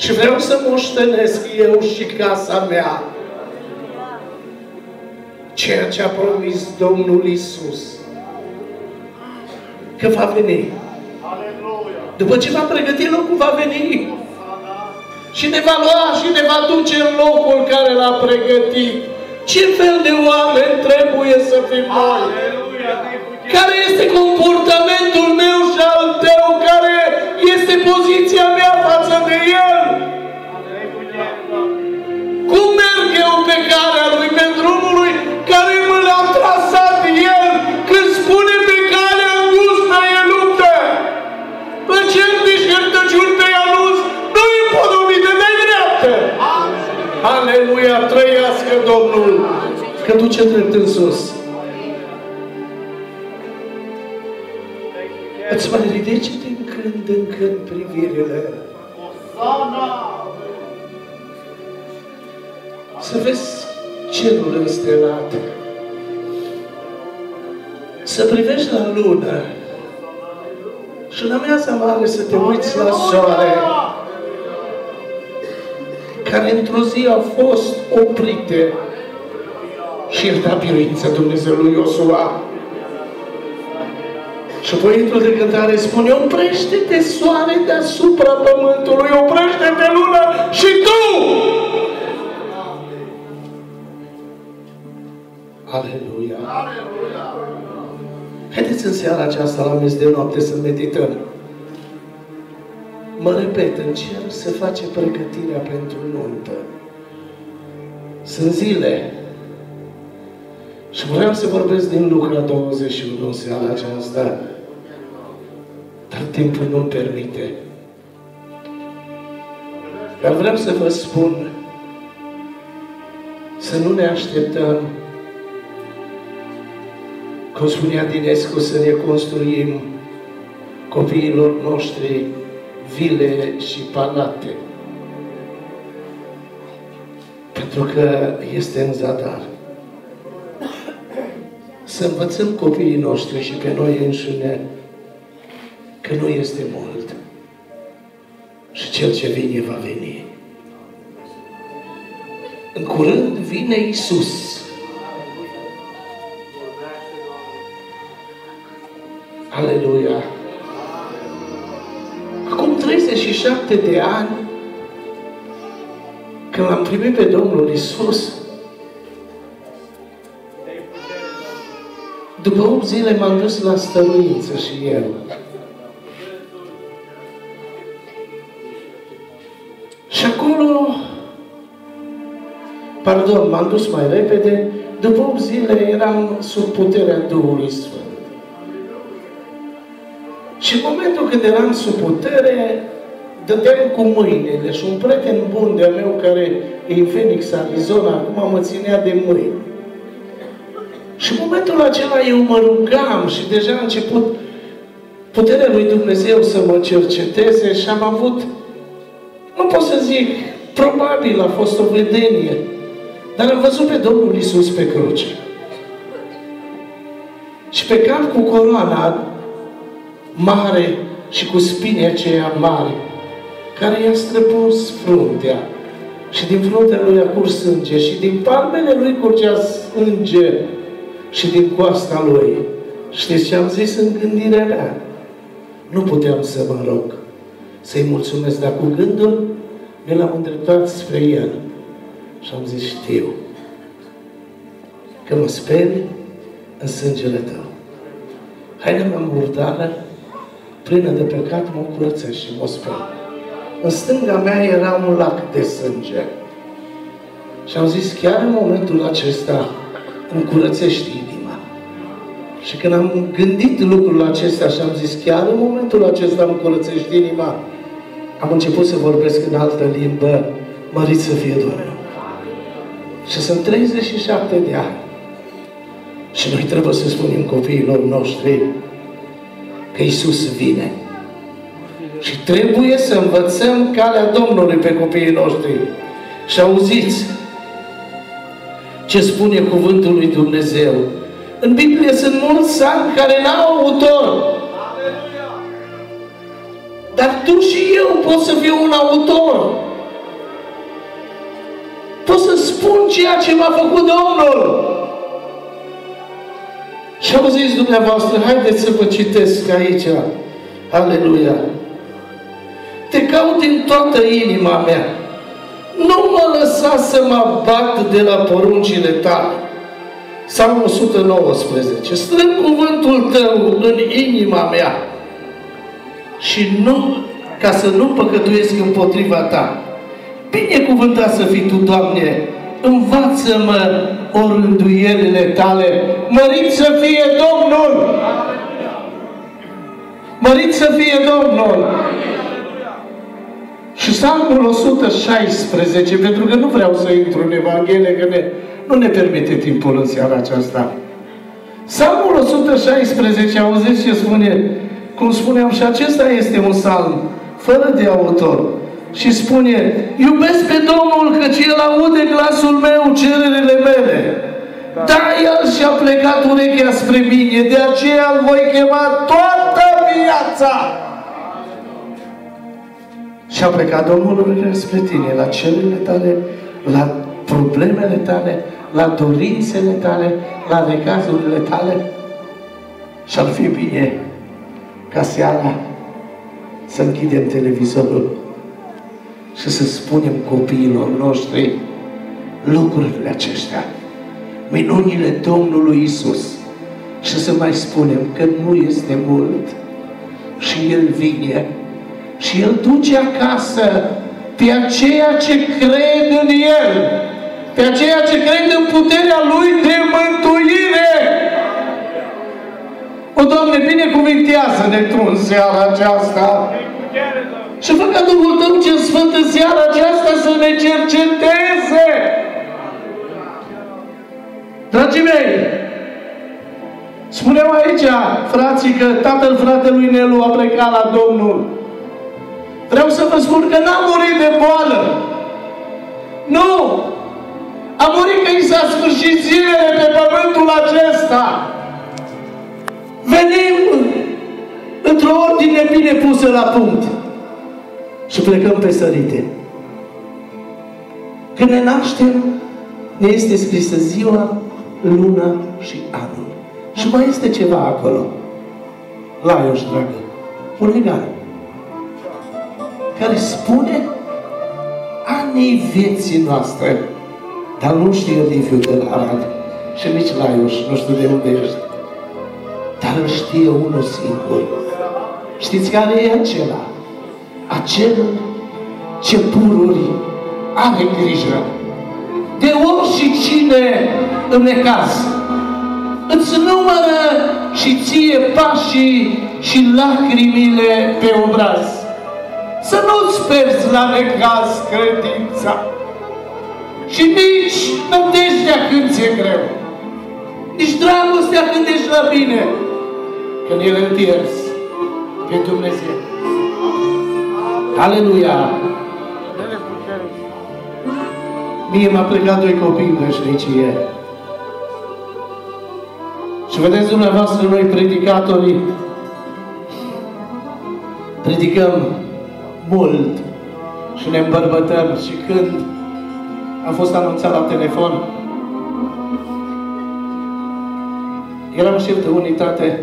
Și vreau să moștenesc eu și casa mea ceea ce a promis Domnul Iisus, că va veni. După ce va pregăti locul, va veni și ne va lua și ne va duce în locul care l-a pregătit. Ce fel de oameni trebuie să fim noi? Care este comportamentul meu și al tău? Care este poziția mea față de El? Cum merg eu pe calea Lui, pe drumul Lui care mă l-a trasat El? Când spune pe calea îngustă e luptă, pe cer deșertăciuni pe anunț, nu e podobită de dreaptă. Aleluia, trăiască Domnul, că duce drept în sus. Îți mai ridice din când în când privirile. Să vezi cerul înstelat. Să privești la lună. Și în amiaza mare să te uiți la soare, care într-o zi au fost oprite și el da biruință Dumnezeului Iosua. Și poetul de cântare spune: oprește-te, soare, deasupra pământului, oprește-te, lună, și tu! Aleluia! Haideți în seara aceasta, la miez de noapte, să medităm. Mă repet, în cer se face pregătirea pentru nuntă. Sunt zile. Și vreau să vorbesc din Luca 21 în seara aceasta. Dar timpul nu-mi permite. Dar vreau să vă spun să nu ne așteptăm, cum spunea Dinescu, să ne construim copiilor noștri vile și palate. Pentru că este în zadar. Să învățăm copiii noștri și pe noi înșine că nu este mult. Și cel ce vine va veni. În curând vine Iisus. Aleluia! Acum 37 de ani, când l-am primit pe Domnul Iisus, după 8 zile m-am dus la stăruință și eu. Și acolo, pardon, m-am dus mai repede, după 8 zile eram sub puterea Duhului Sfânt. Și în momentul când eram sub putere, dădeam cu mâinile și un prieten bun de-a meu care e în Phoenix, Arizona, acum mă ținea de mâini. Și în momentul acela eu mă rugam și deja a început puterea lui Dumnezeu să mă cerceteze și am avut, nu pot să zic, probabil a fost o vedenie, dar am văzut pe Domnul Iisus pe cruce. Și pe cap cu coroana mare și cu spini aceia mari, care i-a străpuns fruntea. Și din fruntea lui a curs sânge și din palmele lui curgea sânge și din coasta lui. Știți ce am zis în gândirea mea? Nu puteam să mă rog, să-i mulțumesc, dar cu gândul mi l-am îndreptat spre el. Și am zis: știu că mă speri în sângele tău. Hainea mea murdară, plină de păcat, mă curățesc și mă speri. În stânga mea era un lac de sânge. Și am zis: chiar în momentul acesta îmi curățești inima. Și când am gândit lucrul acesta și am zis: chiar în momentul acesta îmi curățești inima, am început să vorbesc în altă limbă. Mărit să fie Domnul. Și sunt 37 de ani. Și noi trebuie să spunem copiilor noștri că Iisus vine. Și trebuie să învățăm calea Domnului pe copiii noștri. Și auziți ce spune cuvântul lui Dumnezeu. În Biblie sunt mulți psalmi care n-au autor. Dar tu și eu poți să fii un autor. pot să spun ceea ce m-a făcut Domnul. Și au zis dumneavoastră, haideți să vă citesc aici. Aleluia! Te caut din toată inima mea. Nu mă lăsa să mă abat de la poruncile tale. Psalmul 119. Strâng cuvântul tău în inima mea și nu, ca să nu păcătuiesc împotriva ta. Binecuvântat să fii tu, Doamne, învață-mă orânduielile tale. Mărit să fie Domnul! Mărit să fie Domnul! Și Psalmul 116, pentru că nu vreau să intru în Evanghelie, că nu ne permite timpul în seara aceasta. Psalmul 116, auziți ce spune? Cum spuneam, și acesta este un psalm fără de autor. Și spune, iubesc pe Domnul, căci El aude glasul meu, cererile mele. Da, El și-a plecat urechea spre mine, de aceea îl voi chema toată viața. Și-a plecat Domnul urechea spre tine, la cererile tale, la problemele tale, la dorințele tale, la necazurile tale. Și-ar fi bine ca seara să închidem televizorul și să spunem copiilor noștri lucrurile acestea, minunile Domnului Isus, și să mai spunem că nu este mult și El vine și El duce acasă pe aceia ce cred în El, pe aceia ce cred în puterea Lui de mântuire. O, Doamne, binecuvintează-ne Tu în seara aceasta și fă ca Duhul Tău cel Sfânt în seara aceasta să ne cerceteze. Dragii mei, spuneau aici frații că tatăl fratelui Nelu a plecat la Domnul. Vreau să vă spun că n-a murit de boală. Nu! A murit că i s-a sfârșit zilele pe pământul acesta. Venim într-o ordine bine pusă la punct și plecăm pe sărite. Când ne naștem, ne este scrisă ziua, luna și anul. Și mai este ceva acolo. Laios, dragă, un legal care spune anii vieții noastre. Dar nu știe Liviu de la Arad și nici Laios, nu știu de unde ești. Dar îl știe unul singur. Știți care e acela? Acel ce pururi are grijă de oricine în necaz. Îți numără și ție pașii și lacrimile pe obraz. Să nu-ți pierzi la necaz credința și nici nădejdea când ți-e greu, nici dragostea când ești la bine, când El îl pierzi pe Dumnezeu. Aleluia! Mie m-a plecat doi copii în veșnicie. Și vedeți dumneavoastră, noi predicatorii predicăm mult și ne îmbărbătăm. Și când am fost anunțat la telefon, eram șef de unitate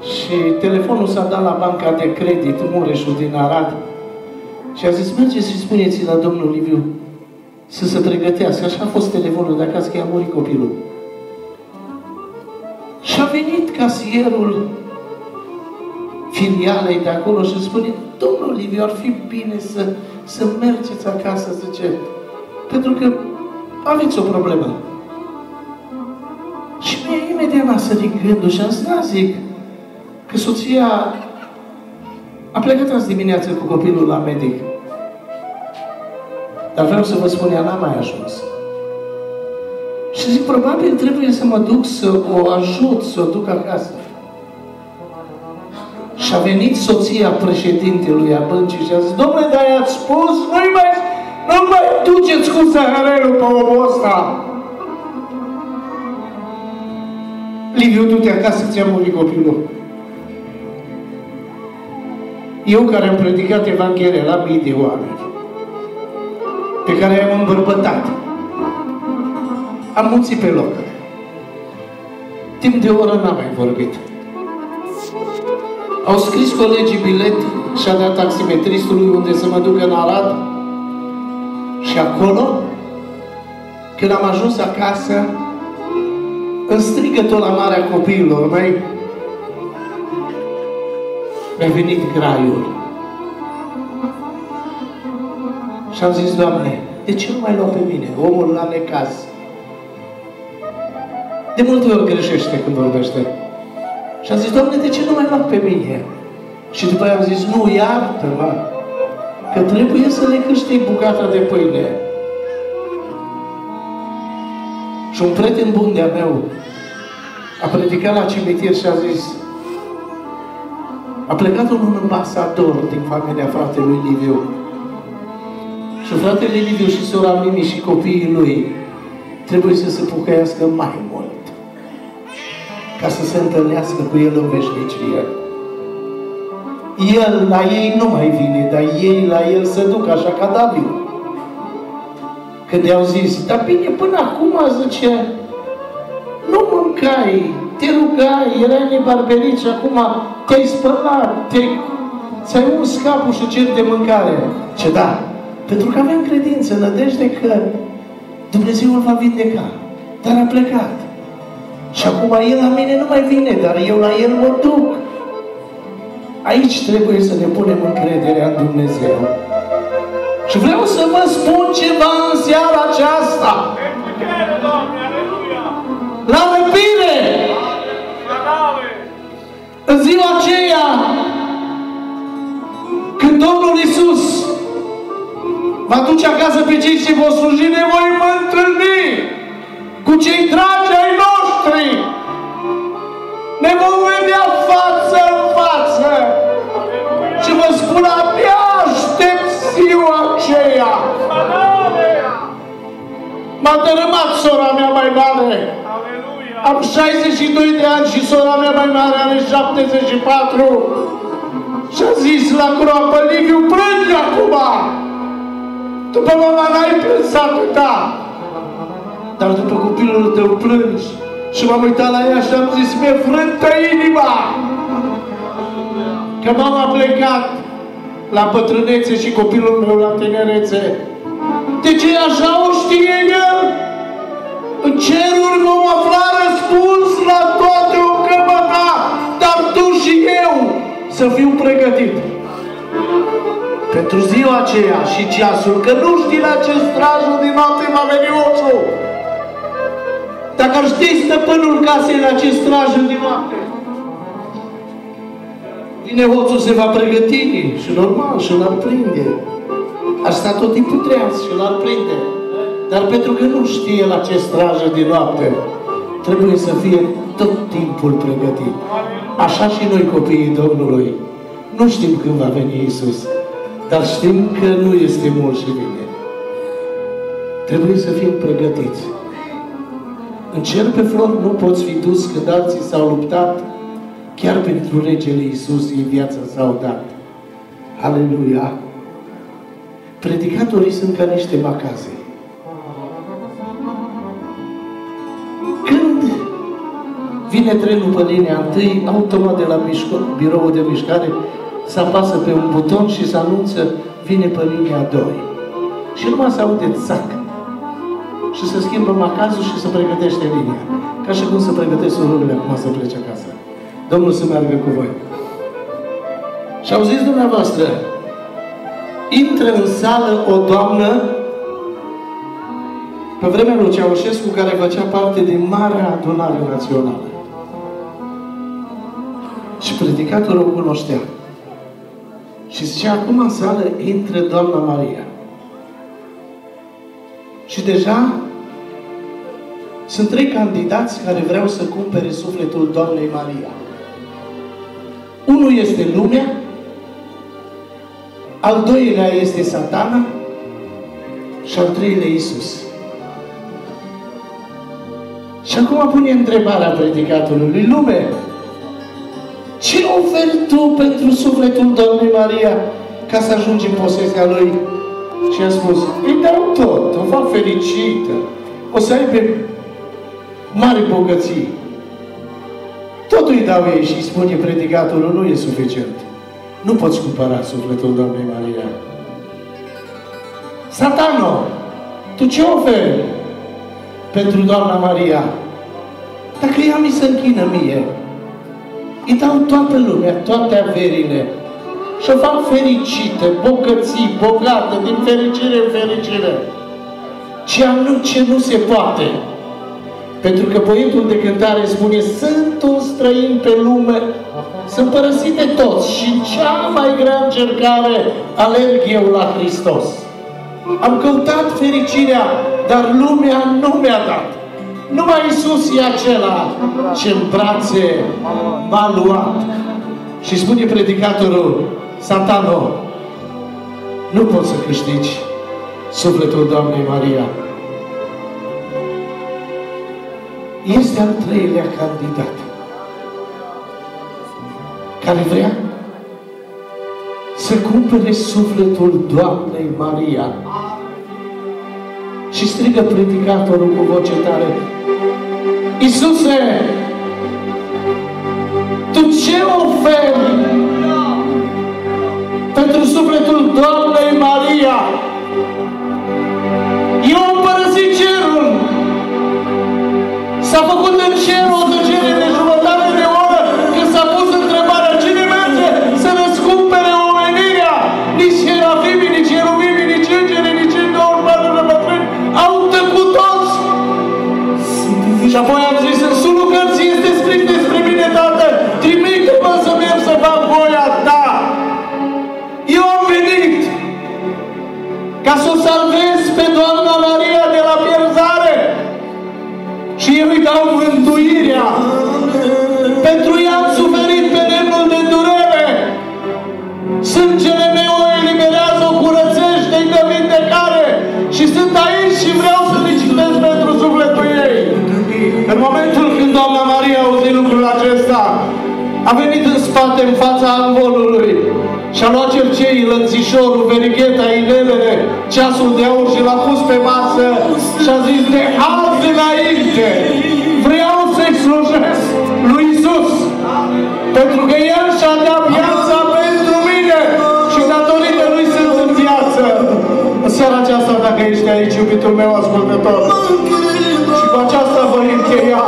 și telefonul s-a dat la banca de credit Mureșul din Arad și a zis, mergeți și spuneți la domnul Liviu să se pregătească. Așa a fost telefonul de acasă, că i-a murit copilul. Și a venit casierul filialei de acolo și spune, domnul Liviu, ar fi bine să mergeți acasă, zice, pentru că aveți o problemă. Și mie imediat m-a sărit gândul și am zis, da, zic, că soția a plecat azi dimineață cu copilul la medic. Dar vreau să vă spun, ea n-a mai ajuns. Și zic, probabil trebuie să mă duc să o ajut, să o duc acasă. Și a venit soția președintelui a băncii și a zis, domnule, dar i-ați spus, nu mai duceți cu saharelul pe omul ăsta. Liviu, du-te acasă, ți-a murit copilul. Eu care am predicat Evanghelia la mii de oameni, pe care i-am îmbărbătat. Am muțit pe loc. Timp de o oră n-am mai vorbit. Au scris colegii bilet și-a dat taximetristului unde să mă ducă în Arad. Și acolo, când am ajuns acasă, în strigătul la marea copiilor mei, mi-a venit graiul. Și am zis, Doamne, de ce nu mai luau pe mine? Omul la necaz. De multe ori greșește când vorbește. Și am zis, Doamne, de ce nu mai luau pe mine? Și după aia am zis, nu, iartă-mă, că trebuie să le câștig bucata de pâine. Și un prieten bun de-a meu a predicat la cimitir și a zis, a plecat un ambasador din familia fratelui Liviu. Și fratele Liviu și sora Mimi și copiii lui trebuie să se pocăiască mai mult ca să se întâlnească cu el în veșnicie. El la ei nu mai vine, dar ei la el se duc așa ca David. Când i-au zis, dar bine, până acum, zice, nu mâncai, te rugai, erai nebarberit și acum te-ai spălat, ți-ai uns capul și ceri de mâncare. Ce da, pentru că aveam credință, nădejde că Dumnezeu îl va vindeca. Dar a plecat. Și acum el la mine nu mai vine, dar eu la el mă duc. Aici trebuie să ne punem încrederea în Dumnezeu. Și vreau să vă spun ceva în seara aceasta. La răpire! În ziua aceea, când Domnul Iisus va duce acasă pe cei ce vor sluji, ne voi întâlni cu cei dragi ai noștri. Ne vom vedea față în față. Și vă spun, abia aștept ziua aceea. M-a dărâmat sora mea mai mare. Am 62 de ani și sora mea mai mare are 74. Și a zis la groapă, Liviu, plângi acum. După mama n-ai plâns atâta. Dar după copilul tău plângi. Și m-am uitat la ea și am zis, mi-e frântă inima. Că mama a plecat la bătrânețe și copilul meu la tinerețe. De ce așa o știe el? În ceruri vom afla răspuns la toate o căpăta, dar tu și eu să fiu pregătit pentru ziua aceea și ceasul, că nu știi la ce strajul din noapte va veni oțul. Dacă ar ști stăpânul casei la ce strajul din noapte, vine hoțul, se va pregăti și normal și l-ar prinde. Ar sta tot timpul treaz și l-ar prinde. Dar pentru că nu știe la ce strajă din noapte, trebuie să fie tot timpul pregătit. Așa și noi, copiii Domnului, nu știm când va veni Iisus, dar știm că nu este mult și bine. Trebuie să fim pregătiți. În cer pe flori nu poți fi dus când alții s-au luptat, chiar pentru regele Iisus ei viața s-au dat. Aleluia! Predicatorii sunt ca niște macaze. Când vine trenul pe linia întâi, automat de la biroul de mișcare se apasă pe un buton și se anunță, vine pe linia 2. Și numai se aude țac. Și se schimbă macazul și se pregătește linia. Ca și cum se pregătesc surorile acum să plece acasă. Domnul să meargă cu voi. Și au zis dumneavoastră, intră în sală o doamnă pe vremea lui Ceaușescu, care făcea parte din Marea Adunare Națională. Și predicatorul o cunoștea. Și zicea, acum în sală intră doamna Maria. Și deja sunt 3 candidați care vreau să cumpere sufletul doamnei Maria. Unul este lumea, al doilea este Satana și al treilea Iisus. Și acum pune întrebarea predicatorului, lume, ce oferi tu pentru sufletul Doamnei Maria ca să ajungi în posesia Lui? Și a spus, îi dau tot, o fac fericită, o să aibă mari bogății. Totul îi dau ei și spune predicatorul, nu e suficient. Nu poți cumpăra sufletul Doamnei Maria. Satano, tu ce oferi pentru Doamna Maria? Dacă ea mi se închină mie, îi dau toată lumea, toate averile și o fac fericită, bogății, bogată, din fericire în fericire. Ce nu se poate. Pentru că poetul de cântare spune, sunt un străin pe lume, sunt părăsit de toți și în cea mai grea încercare alerg eu la Hristos. Am căutat fericirea, dar lumea nu mi-a dat. Numai Iisus e acela ce în brațe m-a luat. Și spune predicatorul, Satano, nu poți să câștigi sufletul Doamnei Maria. Este al treilea candidat care vrea să cumpere sufletul Doamnei Maria. Și strigă predicatorul cu voce tare, Iisuse, Tu ce oferi pentru sufletul Doamnei Maria? Eu am părăsit cerul. S-a făcut în cer o tăcere de jumătate de oră când s-a pus întrebarea cine merge să răscumpere omenirea. Nici serafimii, nici cherubimii, nici îngerii, nici cei 24 de bătrâni au tăcut toți. Și apoi am zis, în sulul cărții este scris despre mine, Tată, trimite-mă să merg să fac voia Ta. Eu am venit ca să o salvez pe Doamna Maria de la pierzare. Și eu îi dau mântuirea. Pentru ea am suferit pe lemnul de durere. Sângele meu o eliberează, o curățește, îi dă vindecare. Și sunt aici și vreau să licitez pentru sufletul ei. În momentul când Doamna Maria a auzit lucrul acesta, a venit în spate, în fața anvolului și a luat cerceii, lănțișorul, verigheta, inelele, ceasul de aur și l-a pus pe masă și a zis, de azi înainte vreau să-i slujesc lui Iisus, pentru că El și-a dat viața pentru mine și datorită Lui sunt în viață. În seara aceasta, dacă ești aici, iubitul meu ascultător, și cu aceasta voi încheia,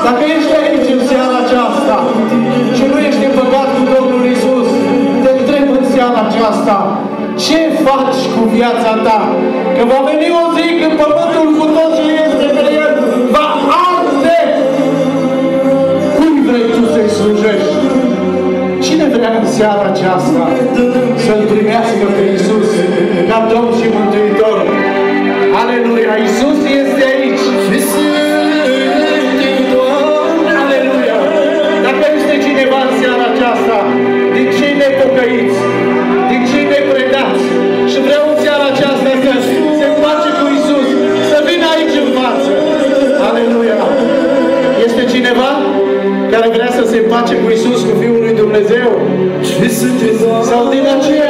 dacă ești aici în seara aceasta și nu ești împăcat cu Domnul Iisus, te întreb în seara aceasta, ce faci cu viața ta? Că va veni o zi când pământul cu tot ce este pe el va arde. Cui vrei tu să-i slujești? Cine vrea în seara aceasta să-L primească pe Iisus ca Domn și Mântuitor? Aleluia! Iisus este aici! Aleluia! Dacă este cineva în seara aceasta, din cei nepocăiți, din cei nepredați, și vreau în seara aceasta să se împace cu Iisus, să vină aici în față. Aleluia! Este cineva care vrea să se împace cu Iisus, cu Fiul lui Dumnezeu? Sau din aceea